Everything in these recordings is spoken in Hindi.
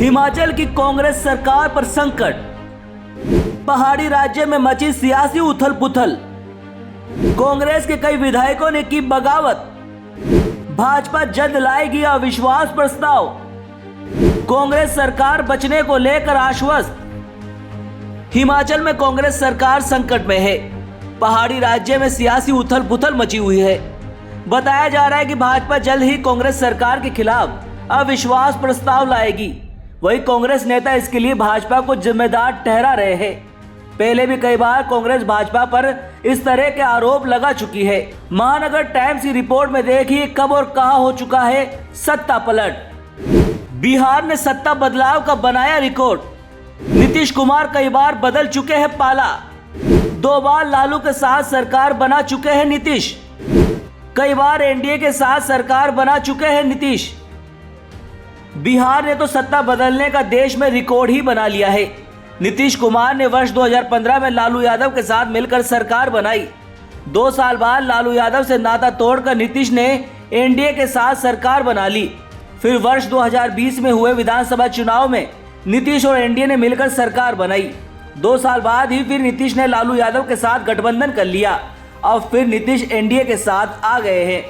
हिमाचल की कांग्रेस सरकार पर संकट, पहाड़ी राज्य में मची सियासी उथल पुथल, कांग्रेस के कई विधायकों ने की बगावत, भाजपा जल्द लाएगी अविश्वास प्रस्ताव, कांग्रेस सरकार बचने को लेकर आश्वस्त। हिमाचल में कांग्रेस सरकार संकट में है। पहाड़ी राज्य में सियासी उथल पुथल मची हुई है। बताया जा रहा है कि भाजपा जल्द ही कांग्रेस सरकार के खिलाफ अविश्वास प्रस्ताव लाएगी। वही कांग्रेस नेता इसके लिए भाजपा को जिम्मेदार ठहरा रहे हैं। पहले भी कई बार कांग्रेस भाजपा पर इस तरह के आरोप लगा चुकी है। महानगर टाइम्स की रिपोर्ट में देखिए कब और कहां हो चुका है सत्ता पलट। बिहार ने सत्ता बदलाव का बनाया रिकॉर्ड। नीतीश कुमार कई बार बदल चुके हैं पाला। 2 बार लालू के साथ सरकार बना चुके हैं नीतीश। कई बार एनडीए के साथ सरकार बना चुके हैं नीतीश। बिहार ने तो सत्ता बदलने का देश में रिकॉर्ड ही बना लिया है। नीतीश कुमार ने वर्ष 2015 में लालू यादव के साथ मिलकर सरकार बनाई। 2 साल बाद लालू यादव से नाता तोड़कर नीतीश ने एनडीए के साथ सरकार बना ली। फिर वर्ष 2020 में हुए विधानसभा चुनाव में नीतीश और एनडीए ने मिलकर सरकार बनाई। 2 साल बाद ही फिर नीतीश ने लालू यादव के साथ गठबंधन कर लिया। अब फिर नीतीश एनडीए के साथ आ गए हैं।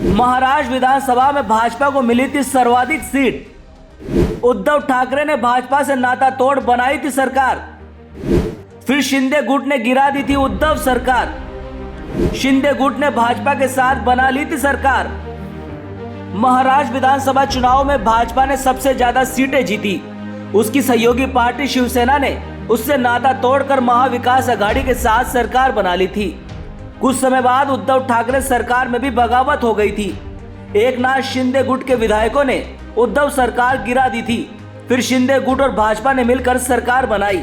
महाराष्ट्र विधानसभा में भाजपा को मिली थी सर्वाधिक सीट। उद्धव ठाकरे ने भाजपा से नाता तोड़ बनाई थी सरकार। फिर शिंदे गुट ने गिरा दी थी उद्धव सरकार। शिंदे गुट ने भाजपा के साथ बना ली थी सरकार। महाराष्ट्र विधानसभा चुनाव में भाजपा ने सबसे ज्यादा सीटें जीती। उसकी सहयोगी पार्टी शिवसेना ने उससे नाता तोड़कर महाविकास आघाड़ी के साथ सरकार बना ली थी। कुछ समय बाद उद्धव ठाकरे सरकार में भी बगावत हो गई थी। एकनाथ शिंदे गुट के विधायकों ने उद्धव सरकार गिरा दी थी। फिर शिंदे गुट और भाजपा ने मिलकर सरकार बनाई।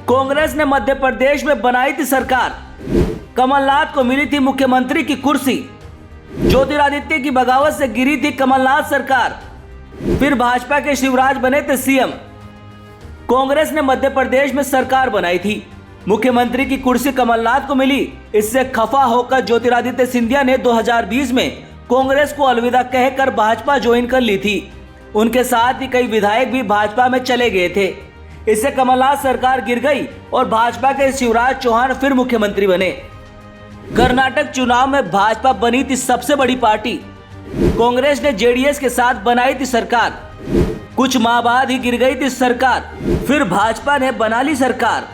कांग्रेस ने मध्य प्रदेश में बनाई थी सरकार। कमलनाथ को मिली थी मुख्यमंत्री की कुर्सी। ज्योतिरादित्य की बगावत से गिरी थी कमलनाथ सरकार। फिर भाजपा के शिवराज बने थे सीएम। कांग्रेस ने मध्य प्रदेश में सरकार बनाई थी। मुख्यमंत्री की कुर्सी कमलनाथ को मिली। इससे खफा होकर ज्योतिरादित्य सिंधिया ने 2020 में कांग्रेस को अलविदा कहकर भाजपा ज्वाइन कर ली थी। उनके साथ ही कई विधायक भी भाजपा में चले गए थे। इससे कमलनाथ सरकार गिर गई और भाजपा के शिवराज चौहान फिर मुख्यमंत्री बने। कर्नाटक चुनाव में भाजपा बनी थी सबसे बड़ी पार्टी। कांग्रेस ने जेडीएस के साथ बनाई थी सरकार। कुछ माह बाद ही गिर गई थी सरकार। फिर भाजपा ने बना ली सरकार।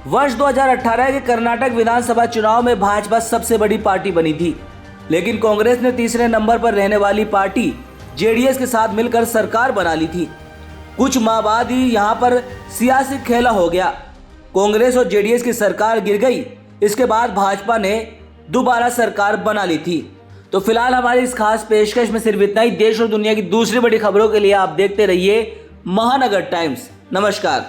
वर्ष 2018 के कर्नाटक विधानसभा चुनाव में भाजपा सबसे बड़ी पार्टी बनी थी, लेकिन कांग्रेस ने तीसरे नंबर पर रहने वाली पार्टी जेडीएस के साथ मिलकर सरकार बना ली थी। कुछ माह बाद ही यहां पर सियासी खेला हो गया। कांग्रेस और जेडीएस की सरकार गिर गई। इसके बाद भाजपा ने दोबारा सरकार बना ली थी। तो फिलहाल हमारी इस खास पेशकश में सिर्फ इतना ही। देश और दुनिया की दूसरी बड़ी खबरों के लिए आप देखते रहिए महानगर टाइम्स। नमस्कार।